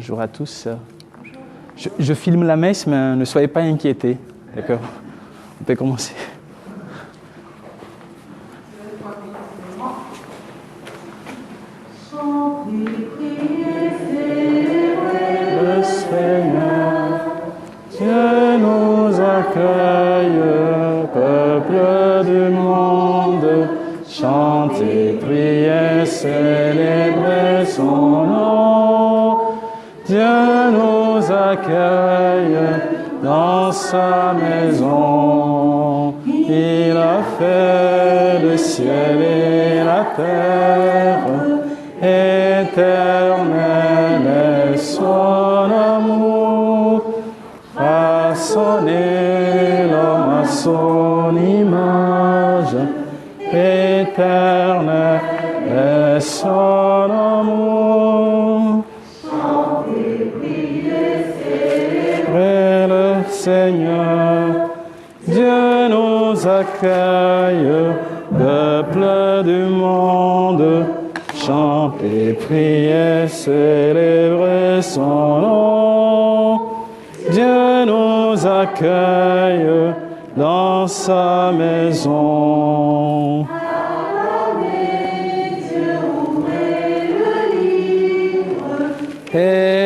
Bonjour à tous. Je filme la messe, mais ne soyez pas inquiétés. D'accord? On peut commencer. Le Seigneur, Dieu nous accueille, peuple du monde. Chantez, priez, célébrez son nom. Dieu nous accueille dans sa maison. Il a fait le ciel et la terre. Éternel est son amour. Façonné l'homme à son image. Éternel est son amour. Chantez, priez, célébrez le Seigneur. Dieu nous accueille, peuple du monde. Chantez, priez, célébrez son nom. Dieu nous accueille dans sa maison.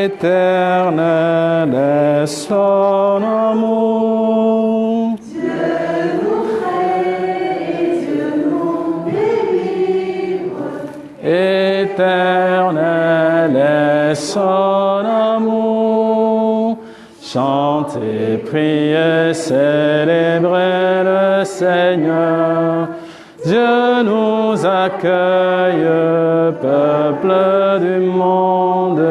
Éternel est son amour. Dieu nous crée et Dieu nous délivre. Éternel est son amour. Chantez, priez, célébrez le Seigneur. Dieu nous accueille, peuple du monde.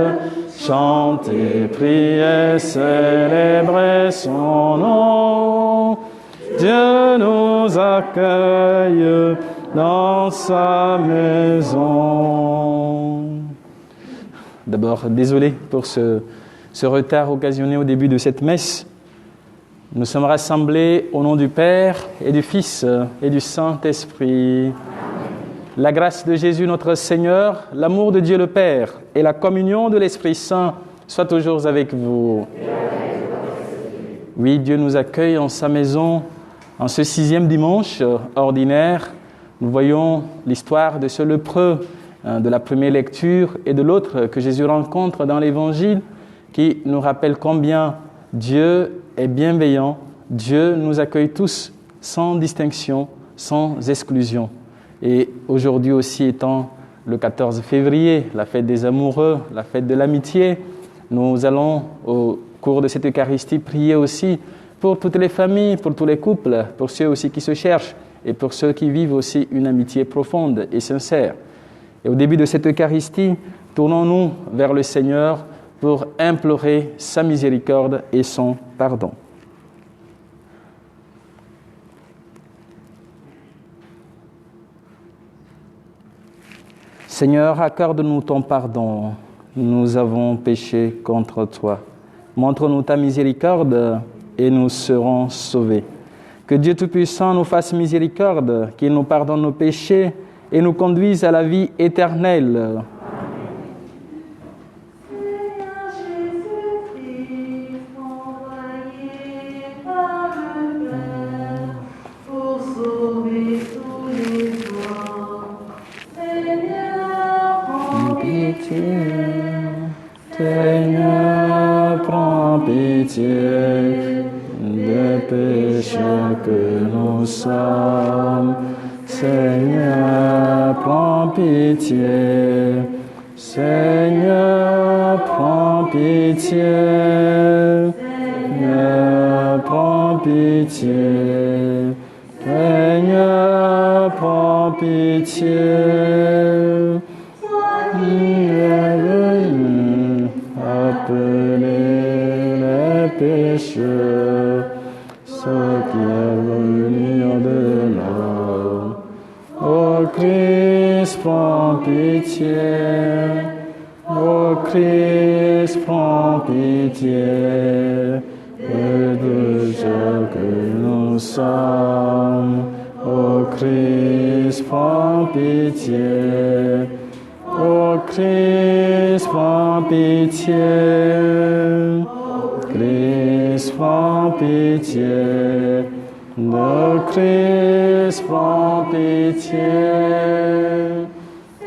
Chantez, priez, célébrez son nom. Dieu nous accueille dans sa maison. D'abord, désolé pour ce retard occasionné au début de cette messe. Nous sommes rassemblés au nom du Père et du Fils et du Saint-Esprit. La grâce de Jésus notre Seigneur, l'amour de Dieu le Père et la communion de l'Esprit Saint soient toujours avec vous. Oui, Dieu nous accueille en sa maison en ce 6e dimanche ordinaire. Nous voyons l'histoire de ce lépreux de la première lecture et de l'autre que Jésus rencontre dans l'Évangile qui nous rappelle combien Dieu est bienveillant. Dieu nous accueille tous sans distinction, sans exclusion. Et aujourd'hui aussi étant le 14 février, la fête des amoureux, la fête de l'amitié, nous allons au cours de cette Eucharistie prier aussi pour toutes les familles, pour tous les couples, pour ceux aussi qui se cherchent et pour ceux qui vivent aussi une amitié profonde et sincère. Et au début de cette Eucharistie, tournons-nous vers le Seigneur pour implorer sa miséricorde et son pardon. Seigneur, accorde-nous ton pardon. Nous avons péché contre toi. Montre-nous ta miséricorde et nous serons sauvés. Que Dieu Tout-Puissant nous fasse miséricorde, qu'il nous pardonne nos péchés et nous conduise à la vie éternelle. Seigneur, prends pitié des pécheurs que nous sommes. Seigneur, prends pitié. Seigneur, prends pitié. Seigneur, prends pitié. Seigneur, prends pitié. Appelez les pécheurs, ceux qui revenir de l'homme. Ô Christ, prends pitié. Ô Christ, prends pitié. Et de ceux que nous sommes. Ô Christ, prends pitié. Ô Christ, prends pitié. Christ, prends pitié. De Christ, prends pitié.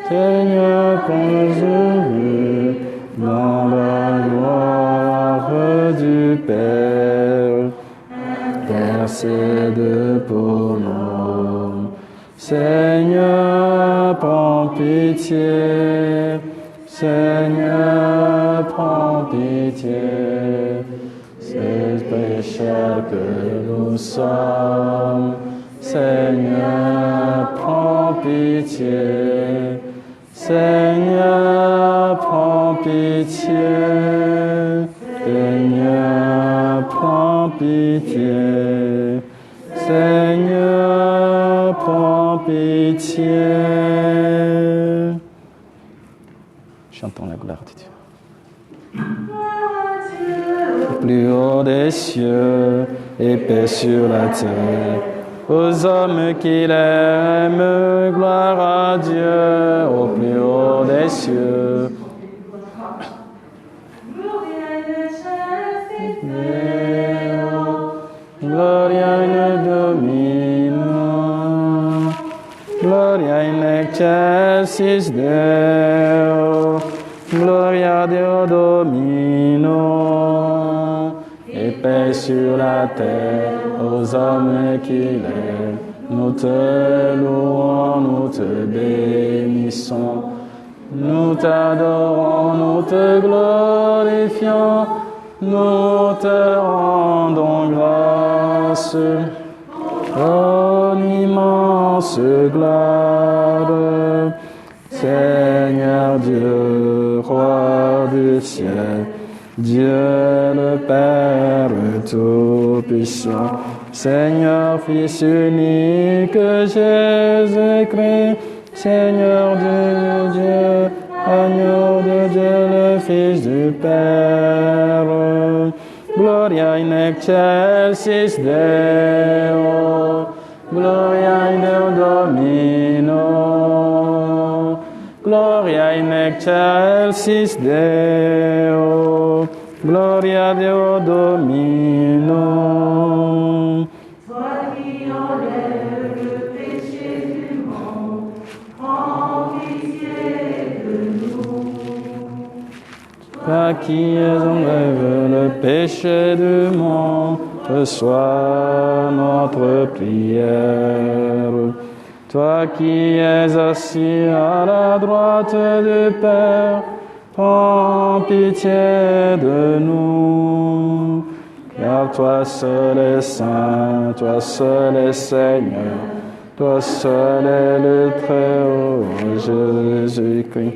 Seigneur, conduis dans la gloire du Père. Intercède pour nous. Seigneur, prends pitié. Seigneur, prends pitié. Ces pécheurs que nous sommes. Seigneur, prends pitié. Seigneur, prends pitié. Seigneur, prends pitié. Seigneur, prends pitié. Chantons la gloire de Dieu. Plus haut des cieux et paix sur la terre, aux hommes qui l'aiment, gloire à Dieu, au plus haut des cieux. Gloria in Domino, Gloria in excelsis Deo, Gloria Deo Domino, et paix sur la terre aux hommes qui l'aiment. Nous te louons, nous te bénissons, nous t'adorons, nous te glorifions, nous te rendons grâce. Ton immense gloire, Seigneur Dieu, Roi du ciel, Dieu le Père Tout-Puissant, Seigneur Fils unique, Jésus-Christ, Seigneur de Dieu, Agneau de Dieu, le Fils du Père. Gloria in excelsis Deo, Gloria in Deo Domino, Gloria in excelsis Deo, Gloria Deo Domino. Toi qui enlèves le péché du monde, prends pitié de nous. Toi qui enlèves le péché du monde, reçois notre prière. Toi qui es assis à la droite du Père, prends pitié de nous. Car toi seul est saint, toi seul est Seigneur, toi seul est le Très-Haut, Jésus-Christ.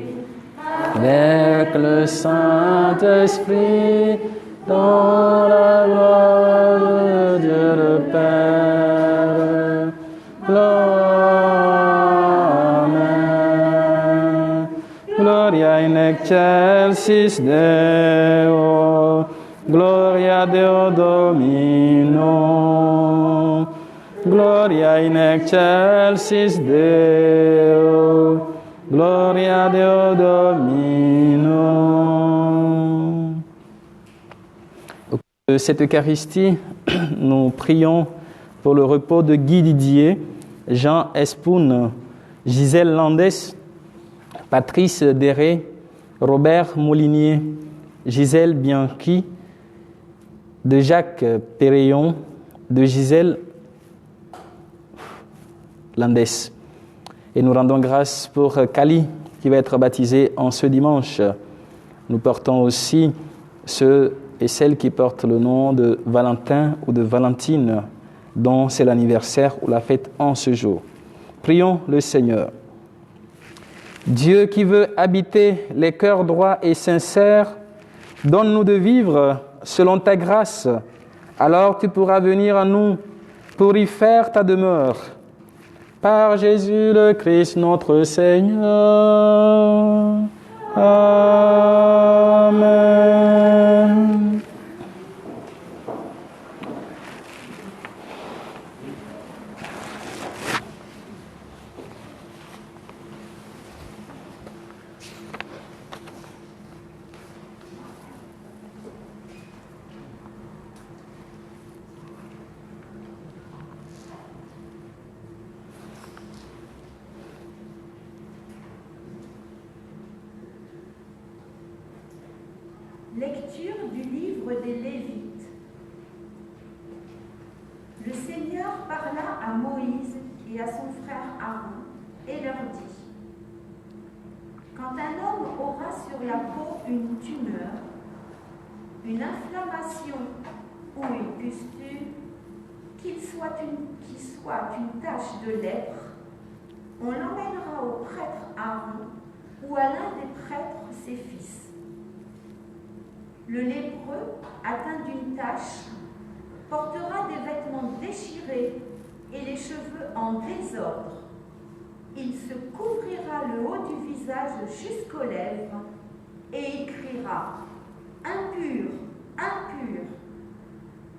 Avec le Saint-Esprit, dans la gloire de Dieu le Père. Amen. Gloria in excelsis Deo, Gloria Deo Domino, Gloria in excelsis Deo, Gloria Deo Domino. Au cours de cette Eucharistie, nous prions pour le repos de Guy Didier, Jean Espoun, Gisèle Landès, Patrice Déré, Robert Moulinier, Gisèle Bianchi, de Jacques Péréon, de Gisèle Landès. Et nous rendons grâce pour Kali, qui va être baptisé en ce dimanche. Nous portons aussi ceux et celles qui portent le nom de Valentin ou de Valentine, dont c'est l'anniversaire ou la fête en ce jour. Prions le Seigneur. Dieu qui veut habiter les cœurs droits et sincères, donne-nous de vivre selon ta grâce. Alors tu pourras venir à nous pour y faire ta demeure. Par Jésus le Christ notre Seigneur. Amen. Lecture du livre des Lévites. Le Seigneur parla à Moïse et à son frère Aaron et leur dit: Quand un homme aura sur la peau une tumeur, une inflammation ou une pustule, qu'il soit une tache de lèpre, on l'emmènera au prêtre Aaron ou à l'un des prêtres ses fils. Le lépreux, atteint d'une tache, portera des vêtements déchirés et les cheveux en désordre. Il se couvrira le haut du visage jusqu'aux lèvres et écrira « Impur, impur ».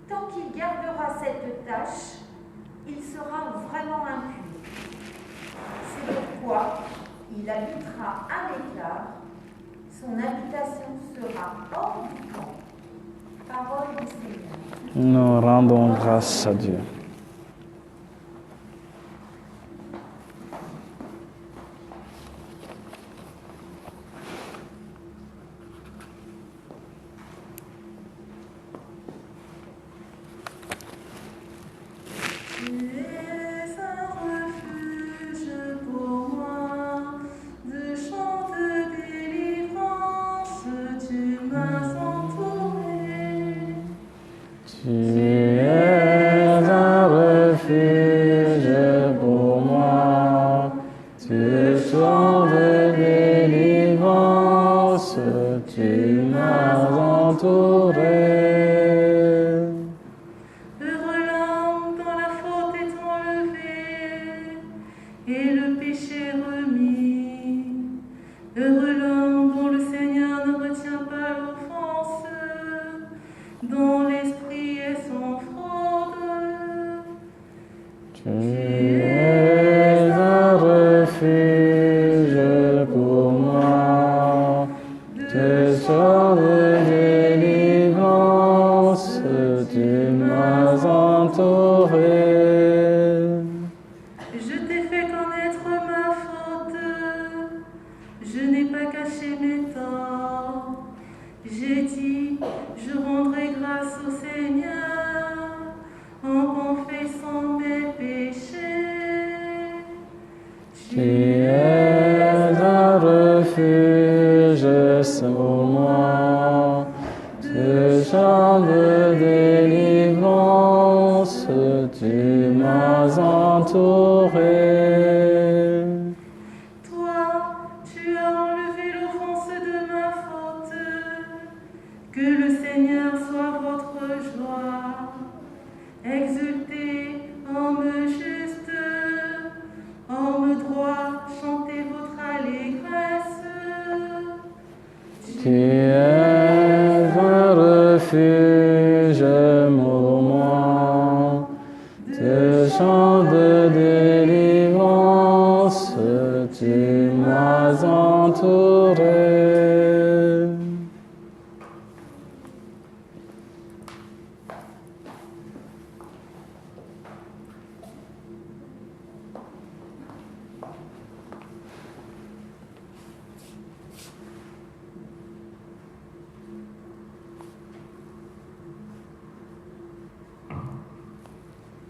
Tant qu'il gardera cette tache, il sera vraiment impur. C'est pourquoi il habitera à l'écart. Son habitation sera hors du camp. Parole du Seigneur. Nous rendons grâce à Dieu.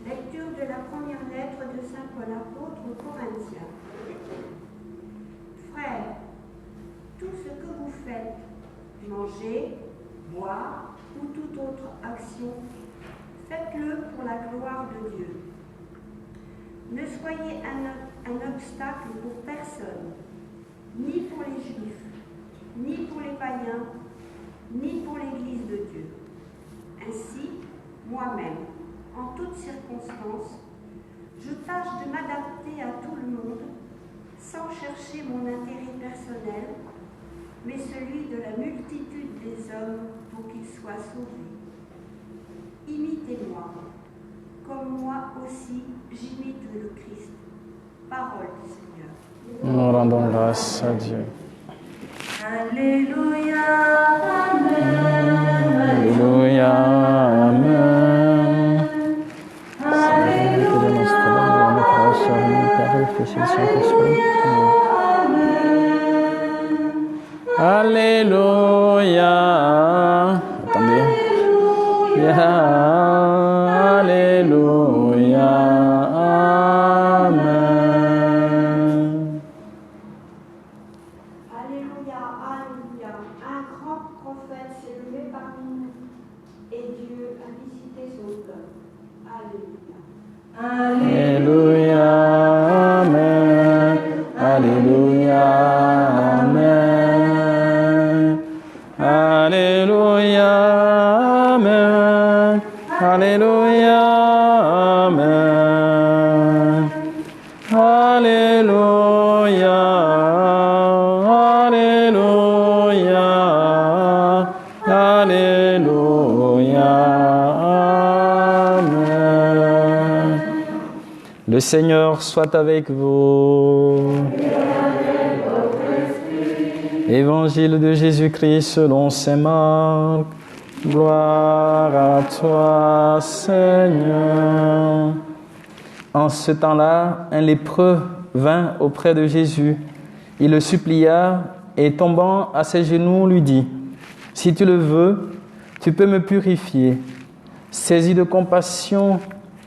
Lecture de la première lettre de Saint Paul apôtre aux Corinthiens. Frères, tout ce que vous faites, manger, boire ou toute autre action, faites-le pour la gloire de Dieu. Ne soyez un obstacle pour personne, ni pour les Juifs, ni pour les païens, ni pour l'Église de Dieu. Ainsi, moi-même, en toutes circonstances, je tâche de m'adapter à tout le monde sans chercher mon intérêt personnel, mais celui de la multitude des hommes pour qu'ils soient sauvés. Imitez-moi, comme moi aussi j'imite le Christ. Parole du Seigneur. Nous rendons grâce à Dieu. Alléluia, Amen. Alléluia, Amen. Alléluia. Alléluia, Amen. Alléluia, Amen. Alléluia, Amen. Alléluia, Amen. Alléluia, Alléluia, Alléluia, Amen. Le Seigneur soit avec vous. Évangile de Jésus-Christ selon saint Marc. Gloire à toi, Seigneur. En ce temps-là, un lépreux vint auprès de Jésus. Il le supplia et tombant à ses genoux lui dit : « Si tu le veux, tu peux me purifier. » Saisi de compassion,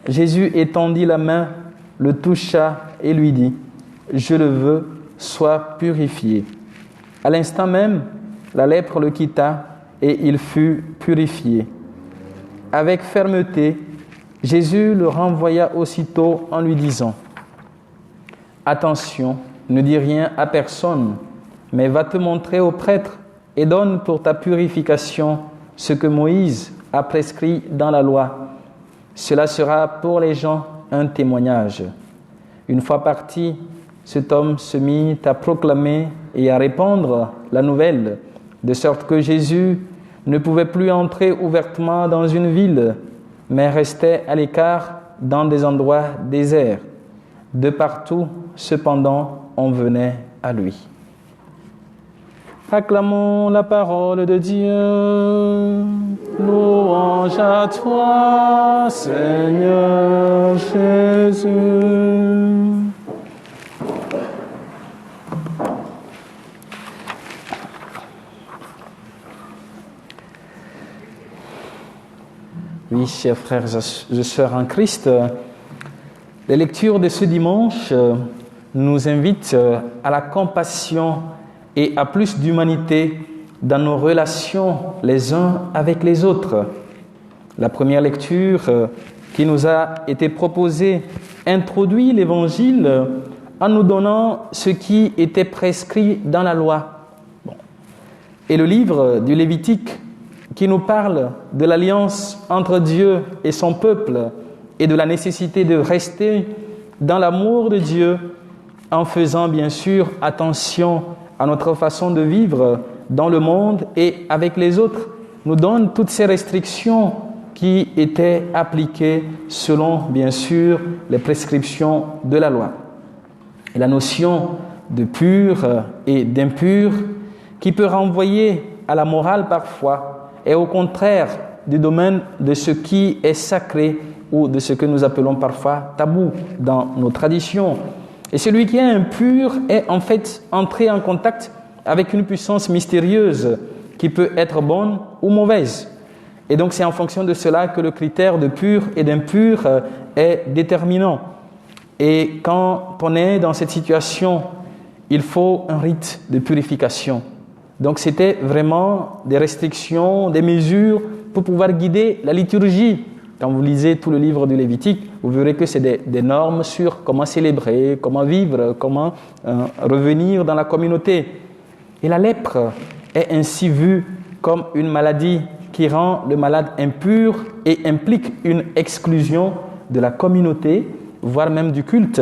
Jésus étendit la main, le toucha et lui dit : « Je le veux, sois purifié. » À l'instant même, la lèpre le quitta et il fut purifié. Avec fermeté, Jésus le renvoya aussitôt en lui disant : « Attention, ne dis rien à personne, mais va te montrer au prêtre et donne pour ta purification ce que Moïse a prescrit dans la loi. Cela sera pour les gens un témoignage. » Une fois parti, cet homme se mit à proclamer et à répandre la nouvelle, de sorte que Jésus ne pouvait plus entrer ouvertement dans une ville, mais restait à l'écart dans des endroits déserts. De partout, cependant, on venait à lui. Acclamons la parole de Dieu. Louange à toi, Seigneur Jésus. Oui, chers frères et sœurs en Christ, les lectures de ce dimanche nous invitent à la compassion et à plus d'humanité dans nos relations les uns avec les autres. La première lecture qui nous a été proposée introduit l'Évangile en nous donnant ce qui était prescrit dans la loi. Et le livre du Lévitique qui nous parle de l'alliance entre Dieu et son peuple et de la nécessité de rester dans l'amour de Dieu en faisant bien sûr attention à notre façon de vivre dans le monde et avec les autres, nous donne toutes ces restrictions qui étaient appliquées selon bien sûr les prescriptions de la loi. Et la notion de pur et d'impur qui peut renvoyer à la morale parfois et au contraire du domaine de ce qui est sacré ou de ce que nous appelons parfois tabou dans nos traditions. Et celui qui est impur est en fait entré en contact avec une puissance mystérieuse qui peut être bonne ou mauvaise. Et donc c'est en fonction de cela que le critère de pur et d'impur est déterminant. Et quand on est dans cette situation, il faut un rite de purification. Donc c'était vraiment des restrictions, des mesures pour pouvoir guider la liturgie. Quand vous lisez tout le livre du Lévitique, vous verrez que c'est des normes sur comment célébrer, comment vivre, comment revenir dans la communauté. Et la lèpre est ainsi vue comme une maladie qui rend le malade impur et implique une exclusion de la communauté, voire même du culte.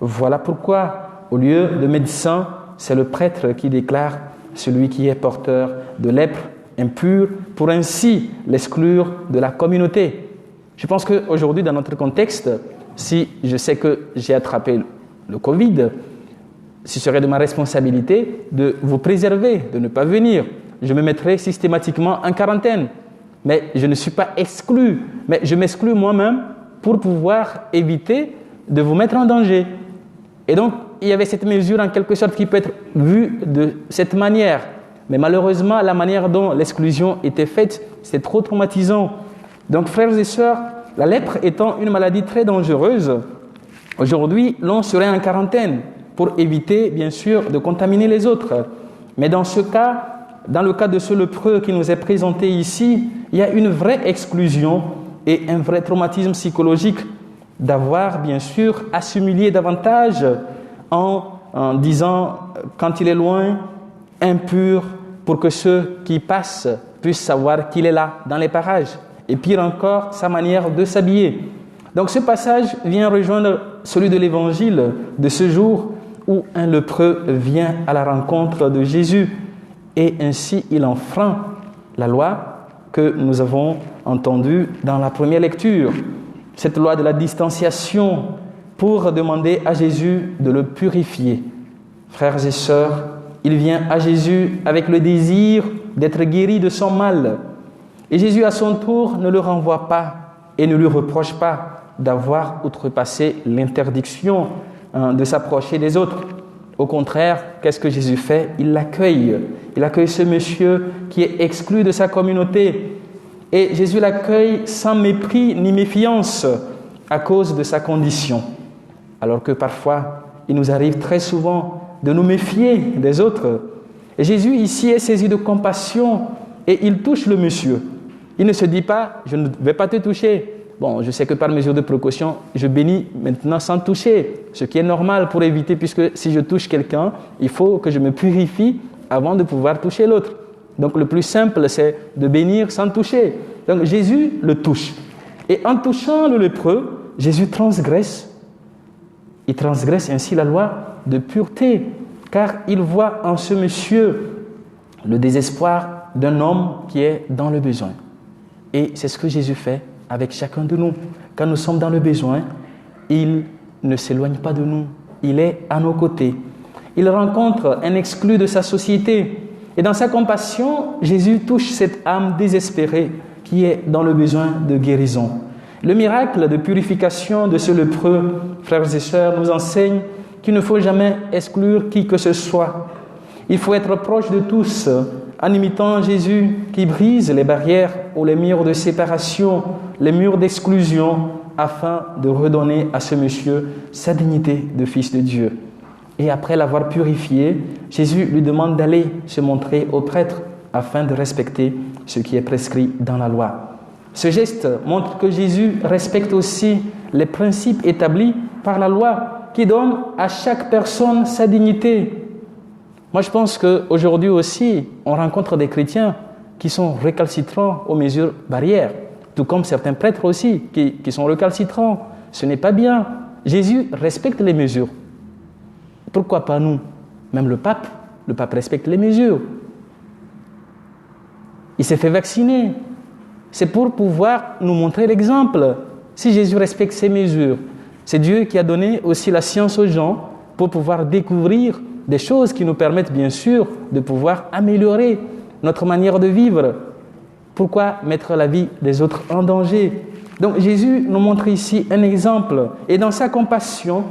Voilà pourquoi, au lieu de médecin, c'est le prêtre qui déclare celui qui est porteur de lèpre impur pour ainsi l'exclure de la communauté. Je pense qu'aujourd'hui, dans notre contexte, si je sais que j'ai attrapé le Covid, ce serait de ma responsabilité de vous préserver, de ne pas venir. Je me mettrai systématiquement en quarantaine. Mais je ne suis pas exclu, mais je m'exclus moi-même pour pouvoir éviter de vous mettre en danger. Et donc, il y avait cette mesure en quelque sorte qui peut être vue de cette manière. Mais malheureusement, la manière dont l'exclusion était faite, c'est trop traumatisant. Donc, frères et sœurs, la lèpre étant une maladie très dangereuse, aujourd'hui, l'on serait en quarantaine pour éviter, bien sûr, de contaminer les autres. Mais dans ce cas, dans le cas de ce lépreux qui nous est présenté ici, il y a une vraie exclusion et un vrai traumatisme psychologique. d'avoir, bien sûr, à s'humilier davantage en disant, quand il est loin, impur, pour que ceux qui passent puissent savoir qu'il est là, dans les parages. Et pire encore, sa manière de s'habiller. Donc ce passage vient rejoindre celui de l'Évangile de ce jour, où un lépreux vient à la rencontre de Jésus. Et ainsi, il enfreint la loi que nous avons entendue dans la première lecture. Cette loi de la distanciation pour demander à Jésus de le purifier. Frères et sœurs, il vient à Jésus avec le désir d'être guéri de son mal. Et Jésus, à son tour, ne le renvoie pas et ne lui reproche pas d'avoir outrepassé l'interdiction de s'approcher des autres. Au contraire, qu'est-ce que Jésus fait? Il l'accueille. Il accueille ce monsieur qui est exclu de sa communauté. Et Jésus l'accueille sans mépris ni méfiance à cause de sa condition. Alors que parfois, il nous arrive très souvent de nous méfier des autres. Et Jésus ici est saisi de compassion et il touche le monsieur. Il ne se dit pas, je ne vais pas te toucher. Bon, je sais que par mesure de précaution, je bénis maintenant sans toucher, ce qui est normal pour éviter, puisque si je touche quelqu'un, il faut que je me purifie avant de pouvoir toucher l'autre. Donc le plus simple, c'est de bénir sans toucher. Donc Jésus le touche. Et en touchant le lépreux, Jésus transgresse. Il transgresse ainsi la loi de pureté, car il voit en ce monsieur le désespoir d'un homme qui est dans le besoin. Et c'est ce que Jésus fait avec chacun de nous. Quand nous sommes dans le besoin, il ne s'éloigne pas de nous. Il est à nos côtés. Il rencontre un exclu de sa société. Et dans sa compassion, Jésus touche cette âme désespérée qui est dans le besoin de guérison. Le miracle de purification de ce lépreux, frères et sœurs, nous enseigne qu'il ne faut jamais exclure qui que ce soit. Il faut être proche de tous, en imitant Jésus qui brise les barrières ou les murs de séparation, les murs d'exclusion, afin de redonner à ce monsieur sa dignité de fils de Dieu. Et après l'avoir purifié, Jésus lui demande d'aller se montrer au prêtre afin de respecter ce qui est prescrit dans la loi. Ce geste montre que Jésus respecte aussi les principes établis par la loi qui donnent à chaque personne sa dignité. Moi, je pense qu'aujourd'hui aussi, on rencontre des chrétiens qui sont récalcitrants aux mesures barrières, tout comme certains prêtres aussi qui sont récalcitrants. Ce n'est pas bien. Jésus respecte les mesures. Pourquoi pas nous? Même le pape respecte les mesures. Il s'est fait vacciner. C'est pour pouvoir nous montrer l'exemple. Si Jésus respecte ces mesures, c'est Dieu qui a donné aussi la science aux gens pour pouvoir découvrir des choses qui nous permettent bien sûr de pouvoir améliorer notre manière de vivre. Pourquoi mettre la vie des autres en danger? Donc Jésus nous montre ici un exemple. Et dans sa compassion,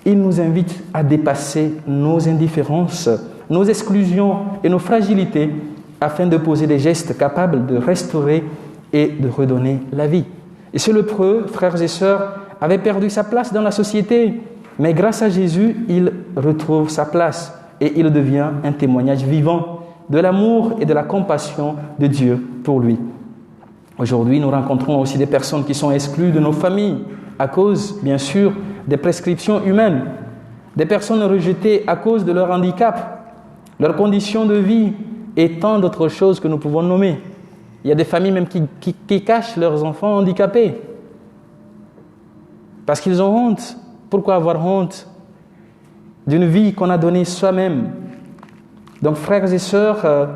il nous invite à dépasser nos indifférences, nos exclusions et nos fragilités afin de poser des gestes capables de restaurer et de redonner la vie. Et ce lépreux, frères et sœurs, avait perdu sa place dans la société, mais grâce à Jésus, il retrouve sa place et il devient un témoignage vivant de l'amour et de la compassion de Dieu pour lui. Aujourd'hui, nous rencontrons aussi des personnes qui sont exclues de nos familles à cause, bien sûr, des prescriptions humaines, des personnes rejetées à cause de leur handicap, leurs conditions de vie et tant d'autres choses que nous pouvons nommer. Il y a des familles même qui cachent leurs enfants handicapés parce qu'ils ont honte. Pourquoi avoir honte d'une vie qu'on a donnée soi-même? Donc, frères et sœurs,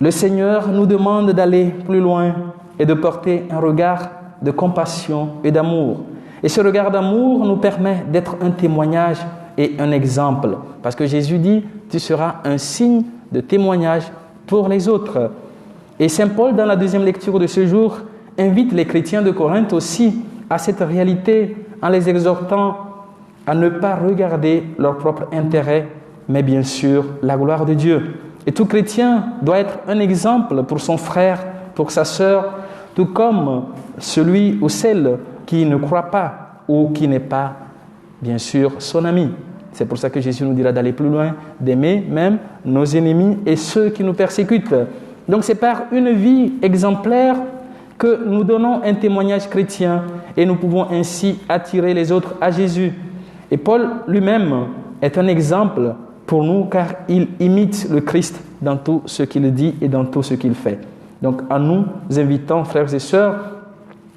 le Seigneur nous demande d'aller plus loin et de porter un regard de compassion et d'amour. Et ce regard d'amour nous permet d'être un témoignage et un exemple. Parce que Jésus dit, tu seras un signe de témoignage pour les autres. Et Saint Paul, dans la deuxième lecture de ce jour, invite les chrétiens de Corinthe aussi à cette réalité en les exhortant à ne pas regarder leur propre intérêt, mais bien sûr la gloire de Dieu. Et tout chrétien doit être un exemple pour son frère, pour sa sœur, tout comme celui ou celle qui ne croit pas ou qui n'est pas, bien sûr, son ami. C'est pour ça que Jésus nous dira d'aller plus loin, d'aimer même nos ennemis et ceux qui nous persécutent. Donc c'est par une vie exemplaire que nous donnons un témoignage chrétien et nous pouvons ainsi attirer les autres à Jésus. Et Paul lui-même est un exemple pour nous car il imite le Christ dans tout ce qu'il dit et dans tout ce qu'il fait. Donc en nous invitant, frères et sœurs,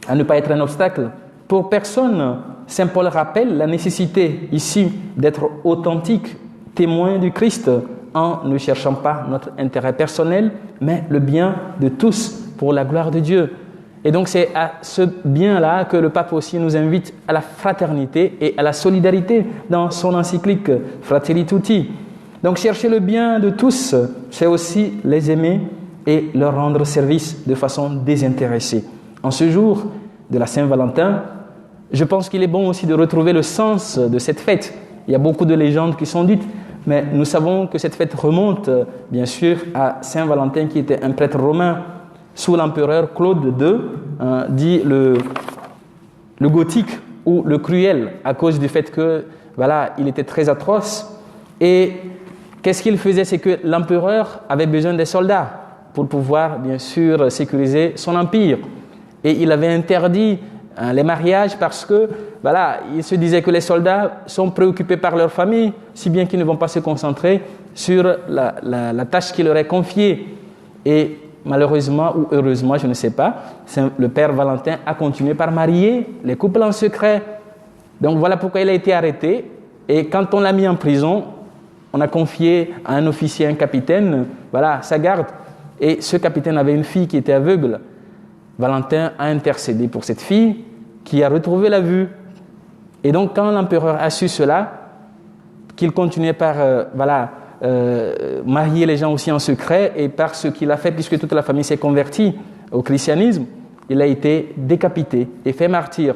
à ne pas être un obstacle pour personne. Saint Paul rappelle la nécessité ici d'être authentique, témoin du Christ, en ne cherchant pas notre intérêt personnel, mais le bien de tous pour la gloire de Dieu. Et donc c'est à ce bien-là que le pape aussi nous invite à la fraternité et à la solidarité dans son encyclique Fratelli Tutti. Donc chercher le bien de tous, c'est aussi les aimer et leur rendre service de façon désintéressée. En ce jour de la Saint-Valentin, je pense qu'il est bon aussi de retrouver le sens de cette fête. Il y a beaucoup de légendes qui sont dites, mais nous savons que cette fête remonte bien sûr à Saint Valentin qui était un prêtre romain sous l'empereur Claude II, dit le gothique ou le cruel à cause du fait que voilà, il était très atroce. Et qu'est-ce qu'il faisait? C'est que l'empereur avait besoin des soldats pour pouvoir bien sûr sécuriser son empire. Et il avait interdit les mariages parce que voilà, il se disait que les soldats sont préoccupés par leur famille, si bien qu'ils ne vont pas se concentrer sur la tâche qui leur est confiée. Et malheureusement ou heureusement, je ne sais pas, le père Valentin a continué par marier les couples en secret. Donc voilà pourquoi il a été arrêté. Et quand on l'a mis en prison, on a confié à un officier, un capitaine, voilà, sa garde. Et ce capitaine avait une fille qui était aveugle. Valentin a intercédé pour cette fille qui a retrouvé la vue. Et donc, quand l'empereur a su cela, qu'il continuait par marier les gens aussi en secret, et par ce qu'il a fait, puisque toute la famille s'est convertie au christianisme, il a été décapité et fait martyr.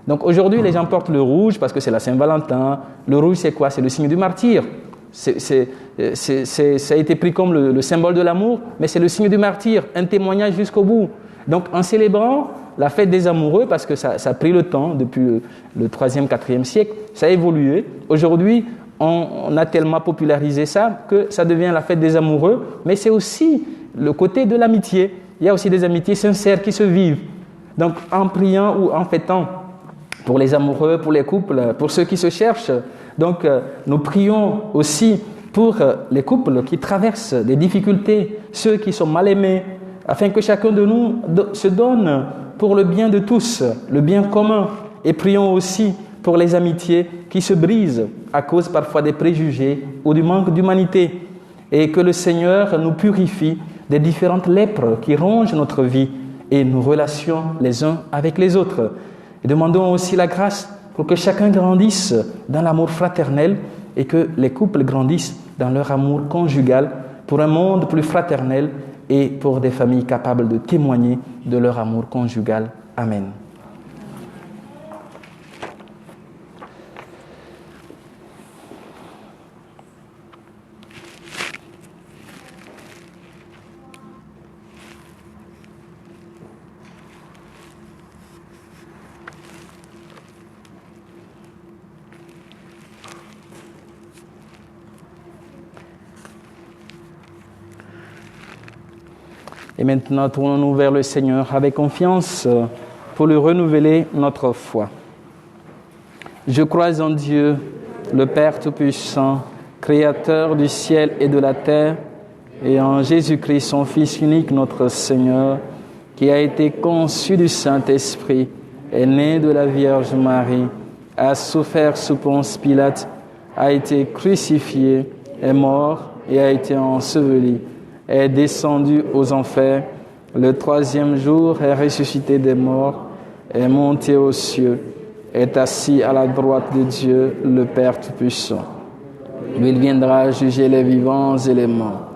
Donc aujourd'hui, les gens portent le rouge parce que c'est la Saint-Valentin. Le rouge, c'est quoi? C'est le signe du martyr. Ça a été pris comme le symbole de l'amour, mais c'est le signe du martyr, un témoignage jusqu'au bout. Donc en célébrant la fête des amoureux, parce que ça a pris le temps depuis le 3e, 4e siècle, ça a évolué. Aujourd'hui, on a tellement popularisé ça que ça devient la fête des amoureux, mais c'est aussi le côté de l'amitié. Il y a aussi des amitiés sincères qui se vivent. Donc en priant ou en fêtant pour les amoureux, pour les couples, pour ceux qui se cherchent, donc nous prions aussi pour les couples qui traversent des difficultés, ceux qui sont mal aimés, afin que chacun de nous se donne pour le bien de tous, le bien commun. Et prions aussi pour les amitiés qui se brisent à cause parfois des préjugés ou du manque d'humanité. Et que le Seigneur nous purifie des différentes lèpres qui rongent notre vie et nos relations les uns avec les autres. Et demandons aussi la grâce pour que chacun grandisse dans l'amour fraternel et que les couples grandissent dans leur amour conjugal pour un monde plus fraternel et pour des familles capables de témoigner de leur amour conjugal. Amen. Et maintenant, tournons-nous vers le Seigneur avec confiance pour lui renouveler notre foi. Je crois en Dieu, le Père Tout-Puissant, Créateur du ciel et de la terre, et en Jésus-Christ, son Fils unique, notre Seigneur, qui a été conçu du Saint-Esprit, est né de la Vierge Marie, a souffert sous Ponce Pilate, a été crucifié, est mort et a été enseveli, est descendu aux enfers, le 3e jour est ressuscité des morts, est monté aux cieux, est assis à la droite de Dieu, le Père Tout-Puissant. Il viendra juger les vivants et les morts.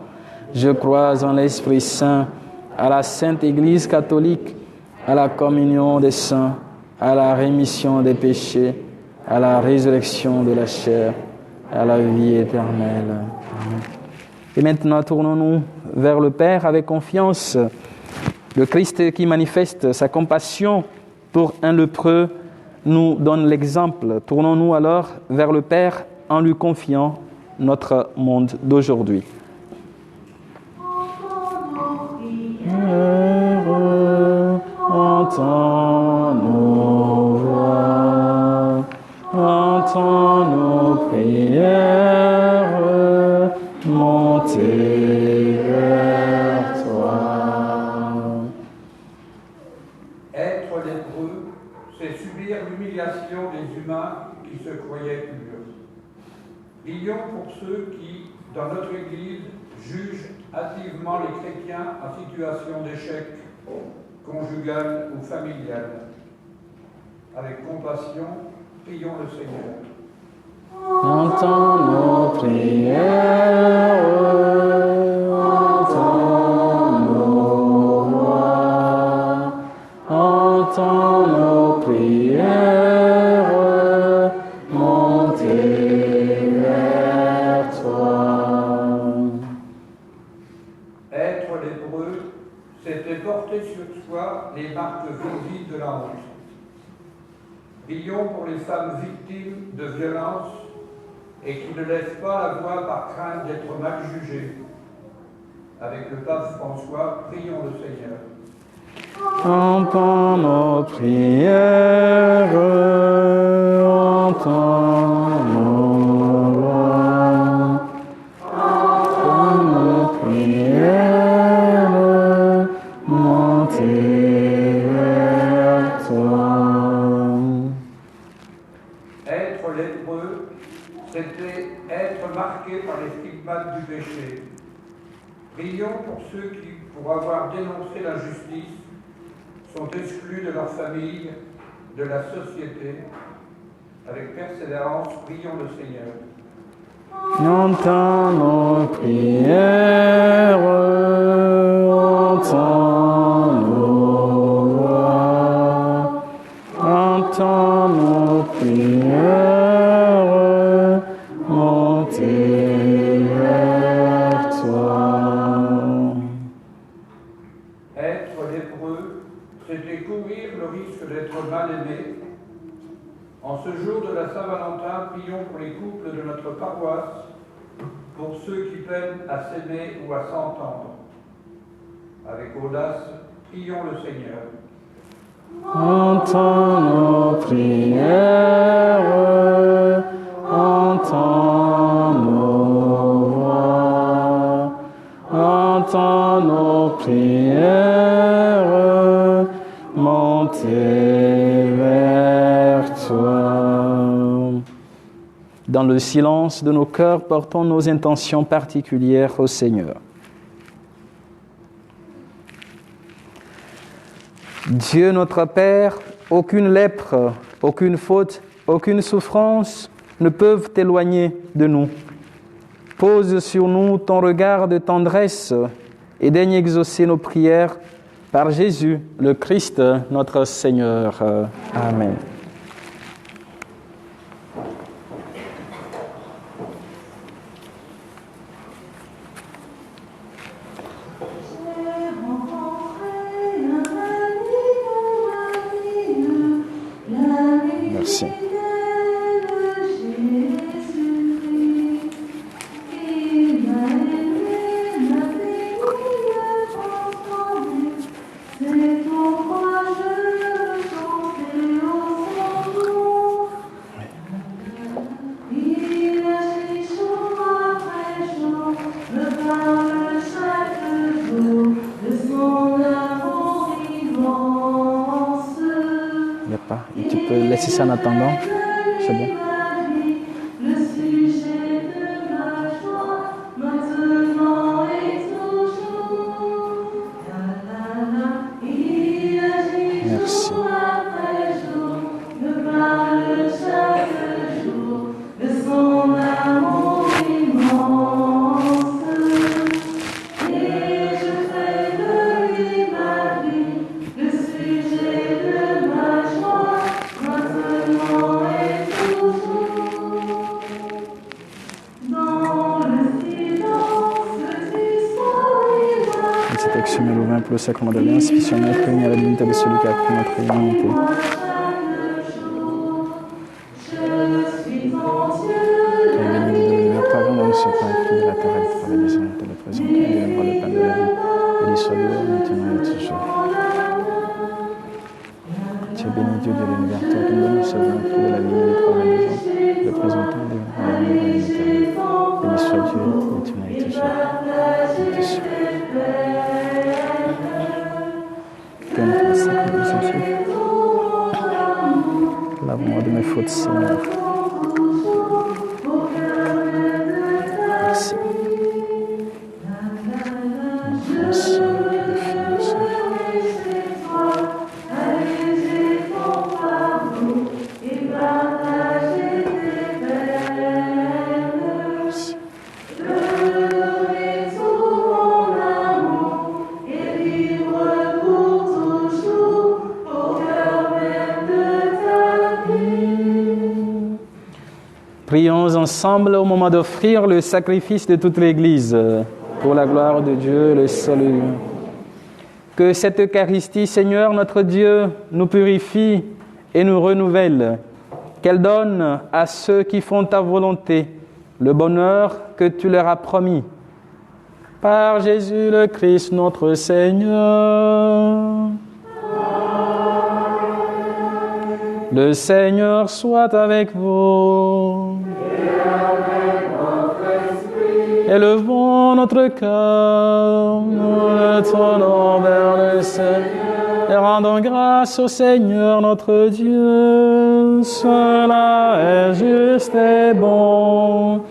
Je crois en l'Esprit Saint, à la Sainte Église catholique, à la communion des saints, à la rémission des péchés, à la résurrection de la chair, à la vie éternelle. Amen. Et maintenant, tournons-nous vers le Père avec confiance. Le Christ qui manifeste sa compassion pour un lépreux nous donne l'exemple. Tournons-nous alors vers le Père en lui confiant notre monde d'aujourd'hui. Heureux entends nos voix, entends nos prières, monter vers toi. Être lépreux, c'est subir l'humiliation des humains qui se croyaient purs. Prions pour ceux qui, dans notre Église, jugent hâtivement les chrétiens en situation d'échec conjugal ou familial. Avec compassion, prions le Seigneur. Entends nos prières, entends nos voix, entends nos prières, monter vers toi. Être lépreux, c'était porter sur soi les marques visibles de la honte. Prions pour les femmes victimes de violences et qui ne lèvent pas la voix par crainte d'être mal jugées. Avec le pape François, prions le Seigneur. Entends nos prières, entends nos voix, entends nos prières, monter vers toi. Être lépreux, c'était être marqué par les stigmates du péché. Prions pour ceux qui, pour avoir dénoncé l'injustice, sont exclus de leur famille, de la société. Avec persévérance, prions le Seigneur. Entends nos prières, entends nos voix, entends nos prières, monter vers toi. Être lépreux, c'était courir le risque d'être mal aimé. En ce jour de la Saint-Valentin, prions pour les couples de notre paroisse, pour ceux qui peinent à s'aimer ou à s'entendre. Avec audace, prions le Seigneur. Entends nos prières, entends nos voix, entends nos prières, monter vers toi. Dans le silence de nos cœurs, portons nos intentions particulières au Seigneur. Dieu notre Père, aucune lèpre, aucune faute, aucune souffrance ne peuvent t'éloigner de nous. Pose sur nous ton regard de tendresse et daigne exaucer nos prières par Jésus, le Christ, notre Seigneur. Amen. Merci. Il n'y a pas. Et tu peux laisser ça en attendant. C'est bon. Merci. Exhumé le vin pour le sacrement de l'inscription, réunis à la dignité de celui qui a pris notre humanité. Et béni de devenir parent dans ce pain, fruit de la terre et du travail des hommes, de le présent, et de le pain de la vie, et du soit maintenant et toujours. Tu es béni, Dieu de l'univers, toi qui nous donnes ce bon fruit de la vie et du travail des gens, le présentant des royaumes et de l'éternel. Béni soit Dieu, maintenant et toujours. Que notre sacrifice en suit. Lave-moi de mes fautes, Seigneur. Merci. Merci. Prions ensemble au moment d'offrir le sacrifice de toute l'Église pour la gloire de Dieu, le salut. Que cette Eucharistie, Seigneur notre Dieu, nous purifie et nous renouvelle. Qu'elle donne à ceux qui font ta volonté le bonheur que tu leur as promis. Par Jésus le Christ, notre Seigneur. Le Seigneur soit avec vous. Élevons notre cœur, nous le tournons vers le ciel et rendons grâce au Seigneur notre Dieu. Cela est juste et bon.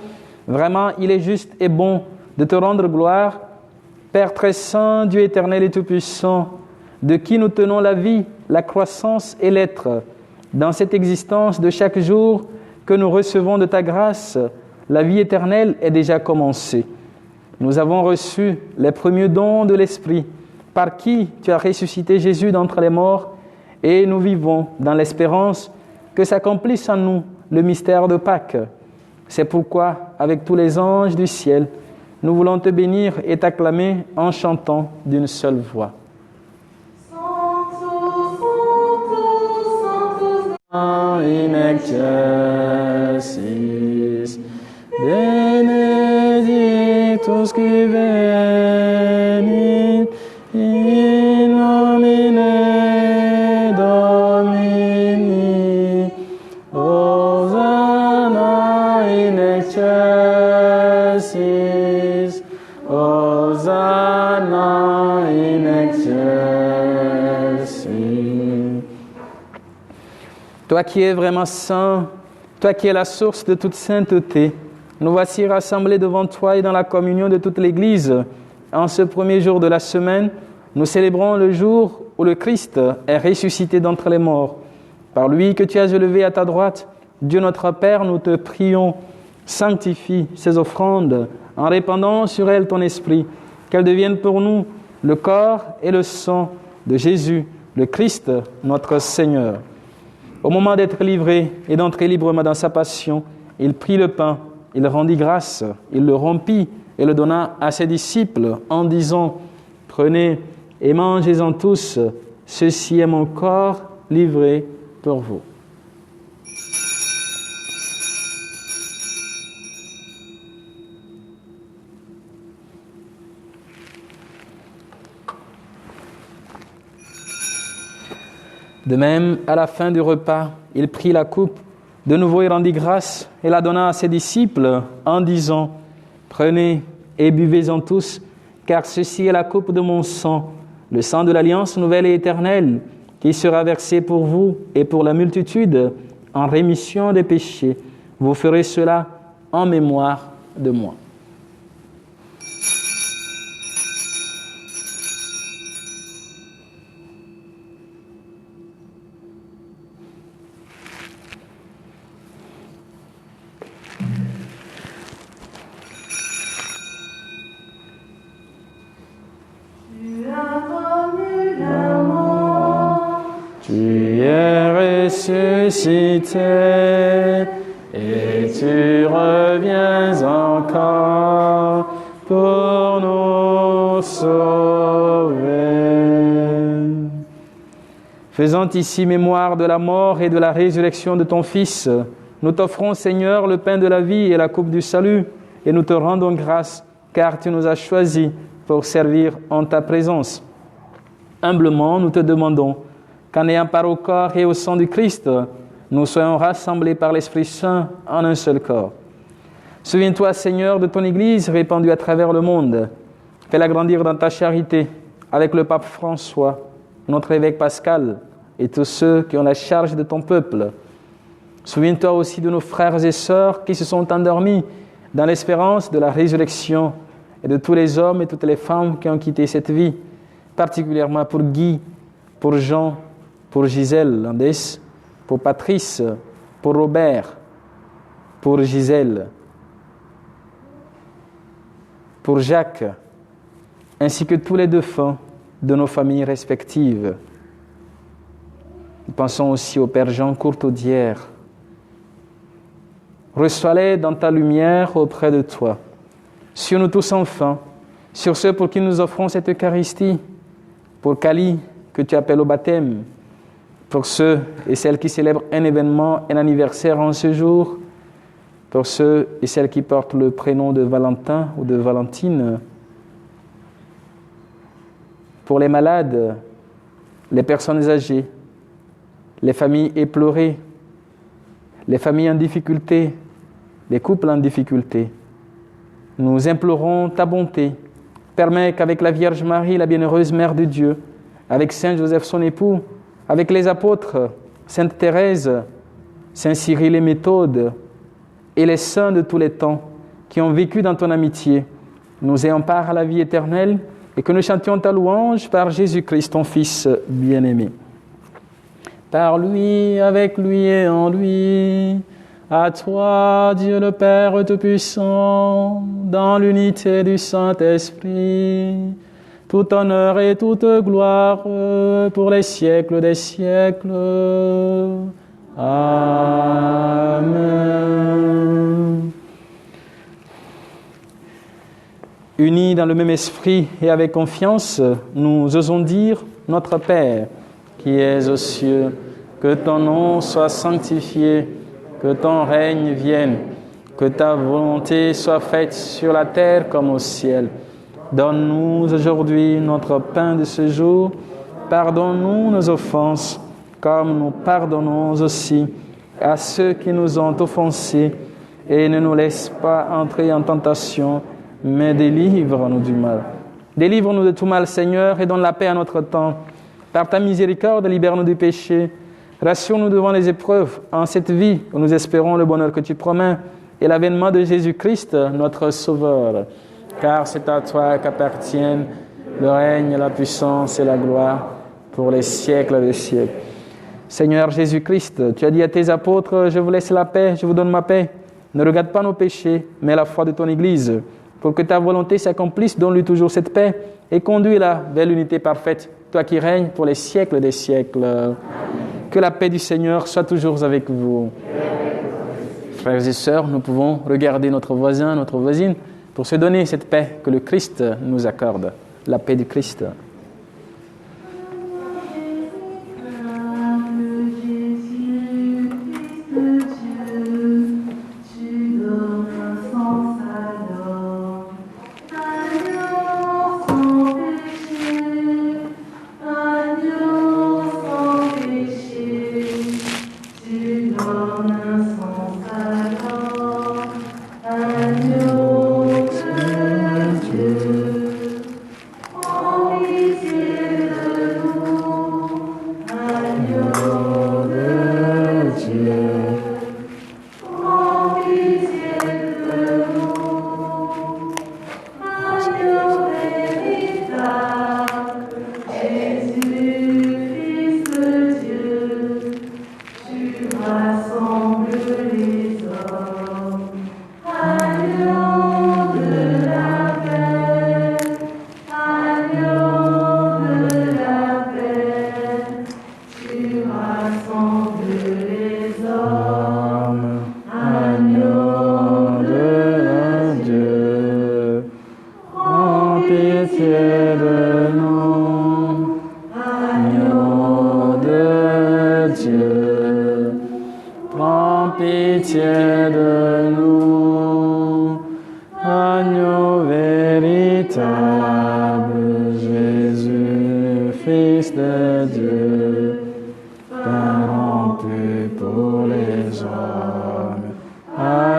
Vraiment, il est juste et bon de te rendre gloire, Père très saint, Dieu éternel et tout-puissant, de qui nous tenons la vie, la croissance et l'être. Dans cette existence de chaque jour que nous recevons de ta grâce, la vie éternelle est déjà commencée. Nous avons reçu les premiers dons de l'Esprit, par qui tu as ressuscité Jésus d'entre les morts, et nous vivons dans l'espérance que s'accomplisse en nous le mystère de Pâques. C'est pourquoi, avec tous les anges du ciel, nous voulons te bénir et t'acclamer en chantant d'une seule voix. In excelsis benedictus qui venit in nomine Domini Hosanna in excelsis Hosanna in excelsis. Toi qui es vraiment saint, toi qui es la source de toute sainteté, nous voici rassemblés devant toi et dans la communion de toute l'Église. En ce premier jour de la semaine, nous célébrons le jour où le Christ est ressuscité d'entre les morts. Par lui que tu as élevé à ta droite, Dieu notre Père, nous te prions, sanctifie ces offrandes en répandant sur elles ton esprit, qu'elles deviennent pour nous le corps et le sang de Jésus, le Christ, notre Seigneur. Au moment d'être livré et d'entrer librement dans sa passion, il prit le pain, il rendit grâce, il le rompit et le donna à ses disciples en disant « Prenez et mangez-en tous, ceci est mon corps livré pour vous. » De même, à la fin du repas, il prit la coupe, de nouveau il rendit grâce et la donna à ses disciples en disant « Prenez et buvez-en tous, car ceci est la coupe de mon sang, le sang de l'alliance nouvelle et éternelle, qui sera versé pour vous et pour la multitude en rémission des péchés. Vous ferez cela en mémoire de moi. » Tu es ressuscité et tu reviens encore pour nous sauver. Faisant ici mémoire de la mort et de la résurrection de ton Fils, nous t'offrons, Seigneur, le pain de la vie et la coupe du salut, et nous te rendons grâce, car tu nous as choisis pour servir en ta présence. Humblement, nous te demandons qu'en ayant part au corps et au sang du Christ, nous soyons rassemblés par l'Esprit Saint en un seul corps. Souviens-toi, Seigneur, de ton Église répandue à travers le monde. Fais-la grandir dans ta charité avec le pape François, notre évêque Pascal et tous ceux qui ont la charge de ton peuple. Souviens-toi aussi de nos frères et sœurs qui se sont endormis dans l'espérance de la résurrection et de tous les hommes et toutes les femmes qui ont quitté cette vie, particulièrement pour Guy, pour Jean, pour Gisèle Landès, pour Patrice, pour Robert, pour Gisèle, pour Jacques, ainsi que tous les défunts de nos familles respectives. Nous pensons aussi au Père Jean Courtaudière. Reçois-les dans ta lumière auprès de toi. Sur nous tous enfin, sur ceux pour qui nous offrons cette Eucharistie, pour Kali, que tu appelles au baptême, pour ceux et celles qui célèbrent un événement, un anniversaire en ce jour, pour ceux et celles qui portent le prénom de Valentin ou de Valentine, pour les malades, les personnes âgées, les familles éplorées, les familles en difficulté, les couples en difficulté. Nous implorons ta bonté. Permets qu'avec la Vierge Marie, la bienheureuse Mère de Dieu, avec Saint Joseph son époux, avec les apôtres, Sainte Thérèse, Saint Cyril et Méthode, et les saints de tous les temps qui ont vécu dans ton amitié, nous ayons part à la vie éternelle et que nous chantions ta louange par Jésus-Christ, ton Fils bien-aimé. Par lui, avec lui et en lui, à toi, Dieu le Père Tout-Puissant, dans l'unité du Saint-Esprit, tout honneur et toute gloire pour les siècles des siècles. Amen. Unis dans le même esprit et avec confiance, nous osons dire « Notre Père, qui es aux cieux, que ton nom soit sanctifié, que ton règne vienne, que ta volonté soit faite sur la terre comme au ciel. Donne-nous aujourd'hui notre pain de ce jour. Pardonne-nous nos offenses, comme nous pardonnons aussi à ceux qui nous ont offensés. Et ne nous laisse pas entrer en tentation, mais délivre-nous du mal. Délivre-nous de tout mal, Seigneur, et donne la paix à notre temps. Par ta miséricorde, libère-nous du péché. Rassure-nous devant les épreuves en cette vie où nous espérons le bonheur que tu promets et l'avènement de Jésus-Christ, notre Sauveur. Car c'est à toi qu'appartiennent le règne, la puissance et la gloire pour les siècles des siècles. Seigneur Jésus-Christ, tu as dit à tes apôtres, je vous laisse la paix, je vous donne ma paix. Ne regarde pas nos péchés, mais la foi de ton Église. Pour que ta volonté s'accomplisse, donne-lui toujours cette paix et conduis-la vers l'unité parfaite, toi qui règnes pour les siècles des siècles. Que la paix du Seigneur soit toujours avec vous. Frères et sœurs, nous pouvons regarder notre voisin, notre voisine, pour se donner cette paix que le Christ nous accorde, la paix du Christ.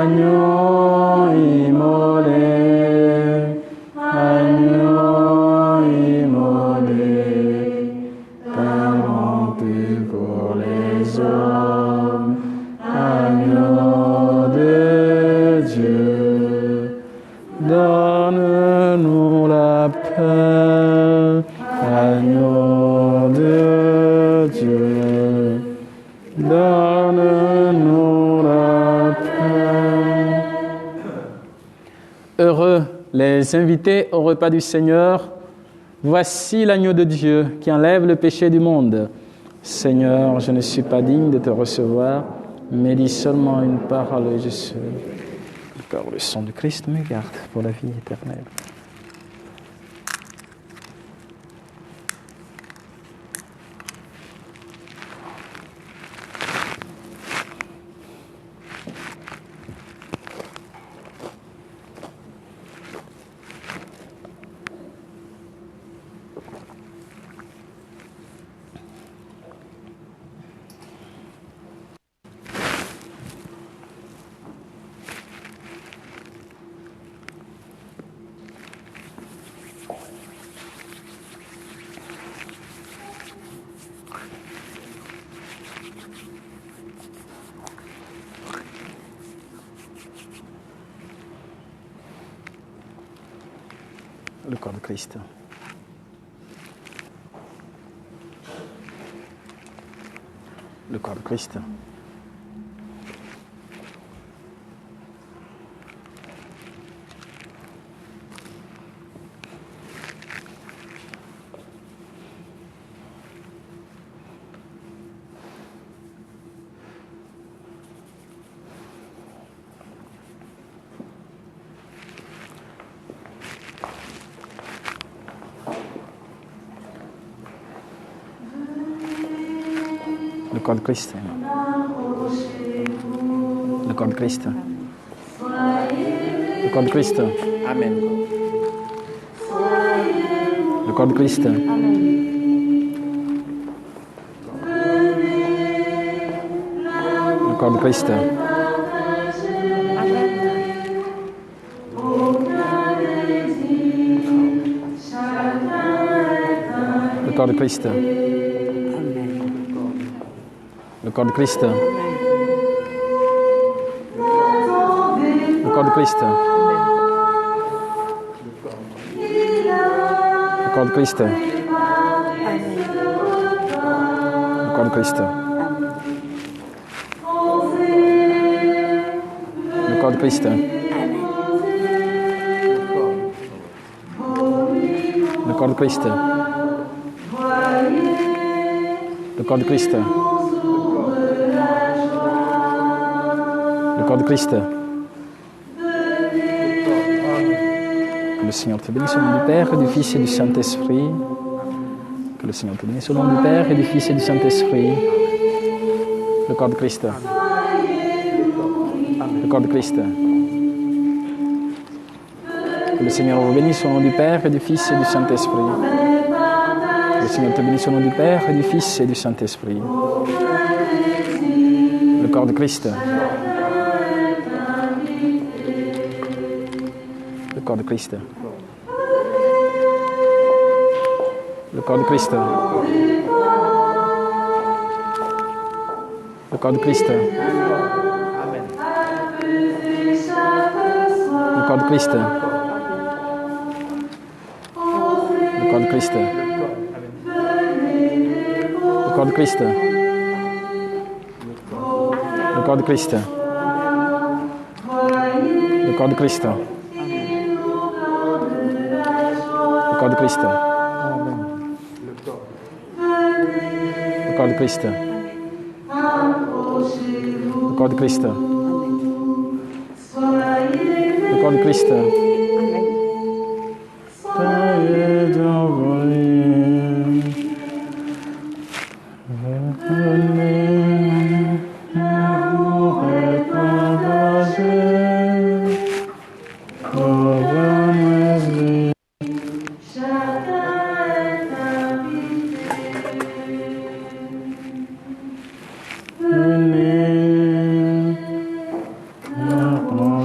Agneau immolé, agneau immolé, pain rompu pour les hommes, agneau de Dieu, donne-nous la paix, agneau de Dieu, donne-nous la paix. Heureux les invités au repas du Seigneur. Voici l'agneau de Dieu qui enlève le péché du monde. Seigneur, je ne suis pas digne de te recevoir, mais dis seulement une parole et je serai. Le corps et le sang du Christ me garde pour la vie éternelle. Le corps de Christ. Le corps de Christ. Le corps de Christ. Le corps de Christ. Le corps de Christ. Amen. Le corps de Christ. Le corps de Christ. Le corps de Christ. Le corps de Christ. Le corps de Christ. Le corps de Christ. Le corps de Christ. Le corps de Christ. Le corps de Christ. Le corps de Christ. Le corps de Christ. Que le Seigneur te bénisse au nom du Père, et du Fils et du Saint-Esprit. Que le Seigneur te bénisse au nom du Père, et du Fils et du Saint-Esprit. Le corps de Christ. Le corps de Christ. Que le Seigneur vous bénisse au nom du Père, et du Fils et du Saint-Esprit. Que le Seigneur te bénisse au nom du Père, et du Fils et du Saint-Esprit. Le corps de Christ. Le corps de Christ. Le corps de Christ. Le corps de Christ. Le corps de Christ. Le corps de Christ. Le corps de Christ. Le corps de Christ. Le corps de Christ. Le corps de Christ. Le corps de Christ. Le corps de Christ. Le corps de Christ.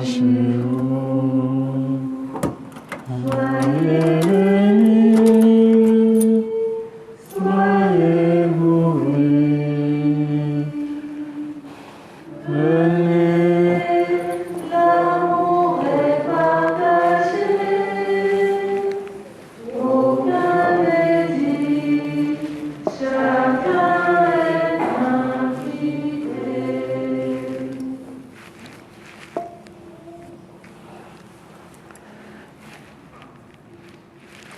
chez vous. Soyez bénis, soyez nourris. Venez, L'amour est partagé, aucun n'est dit, chacun est invité.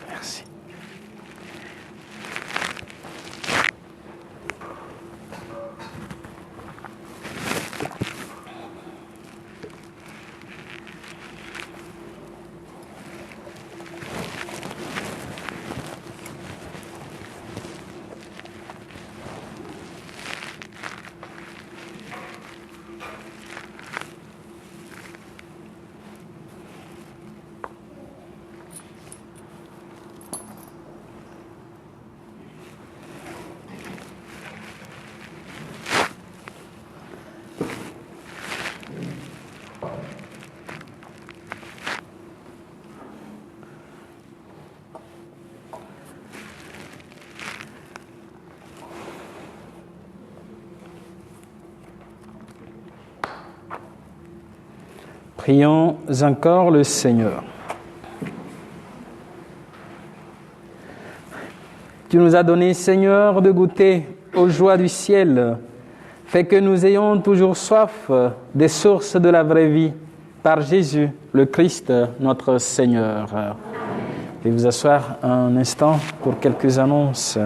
Merci. Prions encore le Seigneur. Tu nous as donné, Seigneur, de goûter aux joies du ciel. Fais que nous ayons toujours soif des sources de la vraie vie. Par Jésus, le Christ, notre Seigneur. Je vais vous asseoir un instant pour quelques annonces.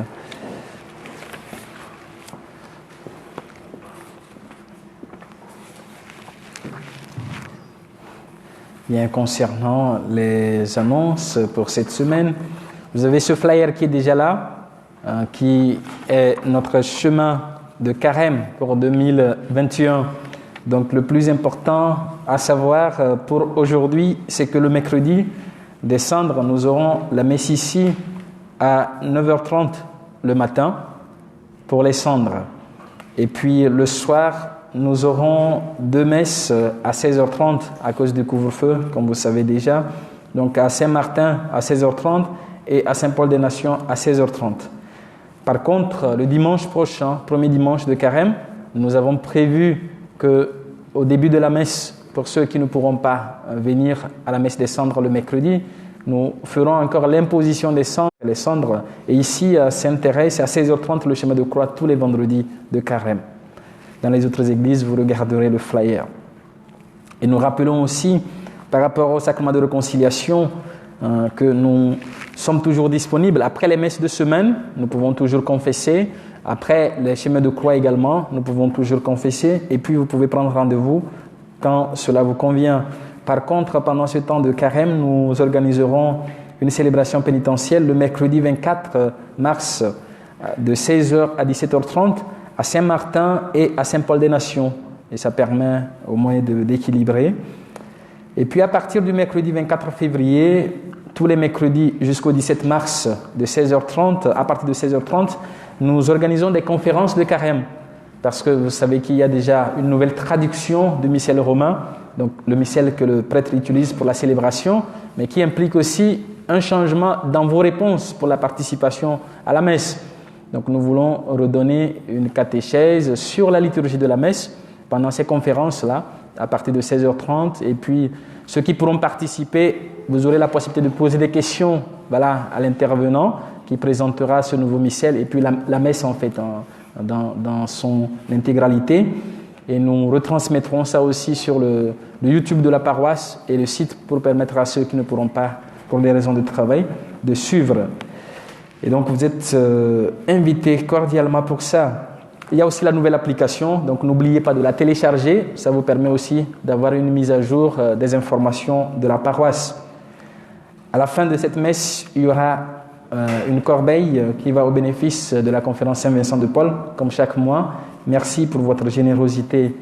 Bien, concernant les annonces pour cette semaine, vous avez ce flyer qui est déjà là, qui est notre chemin de carême pour 2021. Donc le plus important à savoir pour aujourd'hui, c'est que le mercredi des cendres, nous aurons la messe ici à 9h30 le matin pour les cendres. Et puis le soir, nous aurons 2 messes à 16h30 à cause du couvre-feu, comme vous savez déjà. Donc à Saint-Martin à 16h30 et à Saint-Paul-des-Nations à 16h30. Par contre, le dimanche prochain, premier dimanche de carême, nous avons prévu qu'au début de la messe, pour ceux qui ne pourront pas venir à la messe des cendres le mercredi, nous ferons encore l'imposition des cendres, les cendres. Et ici à Sainte-Thérèse, c'est à 16h30 le chemin de croix tous les vendredis de carême. Dans les autres églises, vous regarderez le flyer. Et nous rappelons aussi, par rapport au sacrement de réconciliation, que nous sommes toujours disponibles. Après les messes de semaine, nous pouvons toujours confesser. Après les chemins de croix également, nous pouvons toujours confesser. Et puis, vous pouvez prendre rendez-vous quand cela vous convient. Par contre, pendant ce temps de carême, nous organiserons une célébration pénitentielle le mercredi 24 mars de 16h à 17h30 à Saint-Martin et à Saint-Paul-des-Nations. Et ça permet au moins d'équilibrer. Et puis à partir du mercredi 24 février, tous les mercredis jusqu'au 17 mars de 16h30, à partir de 16h30, nous organisons des conférences de carême. Parce que vous savez qu'il y a déjà une nouvelle traduction du missel romain, donc le missel que le prêtre utilise pour la célébration, mais qui implique aussi un changement dans vos réponses pour la participation à la messe. Donc nous voulons redonner une catéchèse sur la liturgie de la messe pendant ces conférences-là, à partir de 16h30. Et puis, ceux qui pourront participer, vous aurez la possibilité de poser des questions à l'intervenant qui présentera ce nouveau missel et puis la messe en fait dans son intégralité. Et nous retransmettrons ça aussi sur le YouTube de la paroisse et le site pour permettre à ceux qui ne pourront pas, pour des raisons de travail, de suivre. Et donc, vous êtes invités cordialement pour ça. Il y a aussi la nouvelle application, donc n'oubliez pas de la télécharger. Ça vous permet aussi d'avoir une mise à jour des informations de la paroisse. À la fin de cette messe, il y aura une corbeille qui va au bénéfice de la conférence Saint-Vincent de Paul, comme chaque mois. Merci pour votre générosité.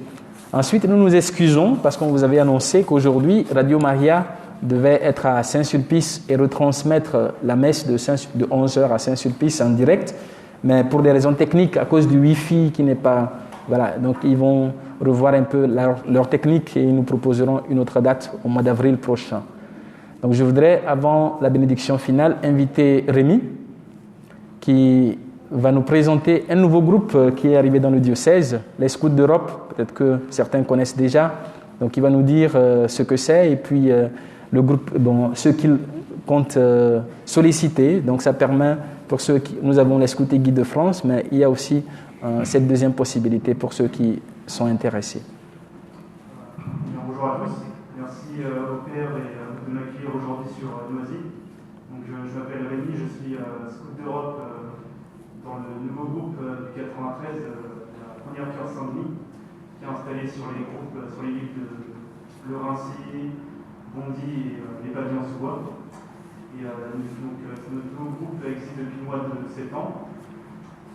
Ensuite, nous nous excusons parce qu'on vous avait annoncé qu'aujourd'hui, Radio Maria devait être à Saint-Sulpice et retransmettre la messe de 11h à Saint-Sulpice en direct. Mais pour des raisons techniques, à cause du Wi-Fi qui n'est pas Voilà, donc ils vont revoir un peu leur technique et ils nous proposeront une autre date au mois d'avril prochain. Donc je voudrais, avant la bénédiction finale, inviter Rémi qui va nous présenter un nouveau groupe qui est arrivé dans le diocèse, les Scouts d'Europe, peut-être que certains connaissent déjà. Donc il va nous dire ce que c'est et puis le groupe, ceux qu'il compte solliciter. Donc ça permet pour ceux qui... Nous avons les Scouts et Guides de France, mais il y a aussi cette deuxième possibilité pour ceux qui sont intéressés. Bonjour à tous, merci au Père de m'accueillir aujourd'hui sur Noisy. Donc, je m'appelle Rémi, je suis Scout d'Europe dans le nouveau groupe du 93, la première cœur Saint-Denis, qui est installé sur les villes de Le Rincy, Bondy et les Pavillons-sous-Bois. Et notre nouveau groupe existe depuis le mois de septembre.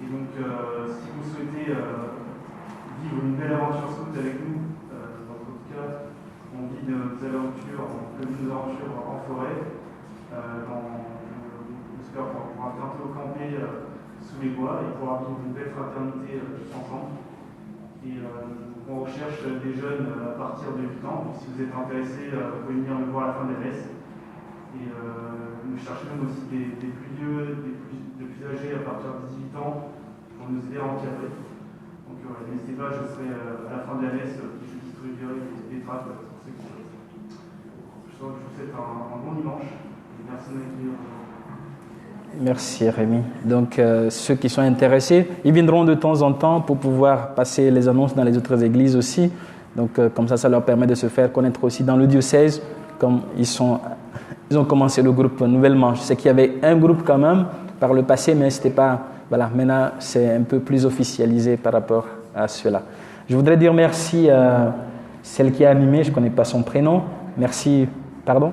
Et donc, si vous souhaitez vivre une belle aventure scout avec nous, dans votre cas, on vit nos aventures en forêt. J'espère qu'on pourra bientôt camper sous les bois et pouvoir vivre une belle fraternité tous ensemble. Et on recherche des jeunes à partir de 8 ans. Donc, si vous êtes intéressés, vous pouvez venir me voir à la fin de la messe. Et nous cherchons aussi des plus vieux, des plus âgés à partir de 18 ans pour nous aider à encadrer. Donc n'hésitez pas, je serai à la fin de la messe, je distribuerai des tracts pour ceux qui souhaitent. Je vous souhaite un bon dimanche et merci de m'accueillir. Merci Rémi. Donc ceux qui sont intéressés, ils viendront de temps en temps pour pouvoir passer les annonces dans les autres églises aussi. Donc comme ça leur permet de se faire connaître aussi dans le diocèse, comme ils ont commencé le groupe nouvellement. Je sais qu'il y avait un groupe quand même par le passé, mais c'était pas... Voilà, maintenant c'est un peu plus officialisé par rapport à cela. Je voudrais dire merci à celle qui a animé, je ne connais pas son prénom. Merci, pardon ?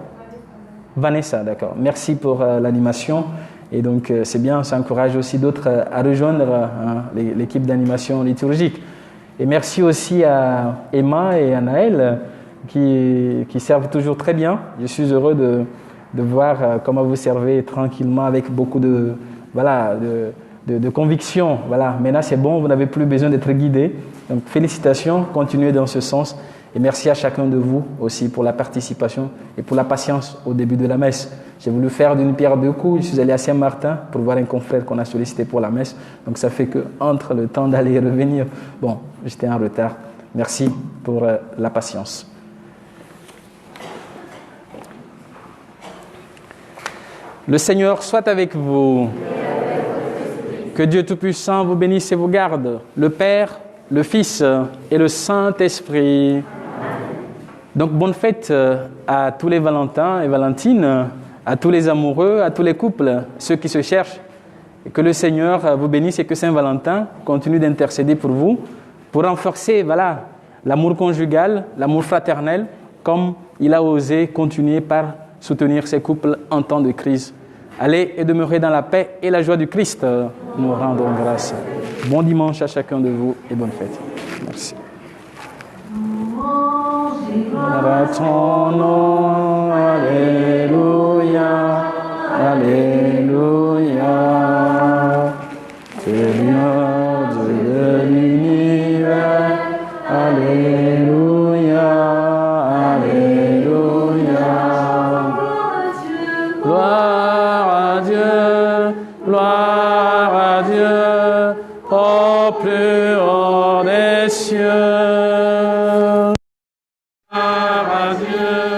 Vanessa, d'accord. Merci pour l'animation. Et donc c'est bien, ça encourage aussi d'autres à rejoindre l'équipe d'animation liturgique. Et merci aussi à Emma et à Naël qui servent toujours très bien. Je suis heureux de voir comment vous servez tranquillement avec beaucoup de conviction. Voilà, maintenant c'est bon, vous n'avez plus besoin d'être guidé. Donc félicitations, continuez dans ce sens. Et merci à chacun de vous aussi pour la participation et pour la patience au début de la messe. J'ai voulu faire d'une pierre deux coups. Je suis allé à Saint-Martin pour voir un confrère qu'on a sollicité pour la messe. Donc ça fait qu'entre le temps d'aller et revenir, bon, j'étais en retard. Merci pour la patience. Le Seigneur soit avec vous. Que Dieu Tout-Puissant vous bénisse et vous garde, le Père, le Fils et le Saint-Esprit. Donc bonne fête à tous les Valentins et Valentines, à tous les amoureux, à tous les couples, ceux qui se cherchent. Et que le Seigneur vous bénisse et que Saint-Valentin continue d'intercéder pour vous, pour renforcer l'amour conjugal, l'amour fraternel, comme il a osé continuer par soutenir ces couples en temps de crise. Allez et demeurez dans la paix et la joie du Christ. Nous rendons grâce. Bon dimanche à chacun de vous et bonne fête. Merci. Ton nom, Alléluia, Alléluia. Seigneur Dieu de l'univers, Alléluia, Alléluia. Gloire à Dieu, gloire à Dieu, au plus haut des cieux. Gloire à Dieu.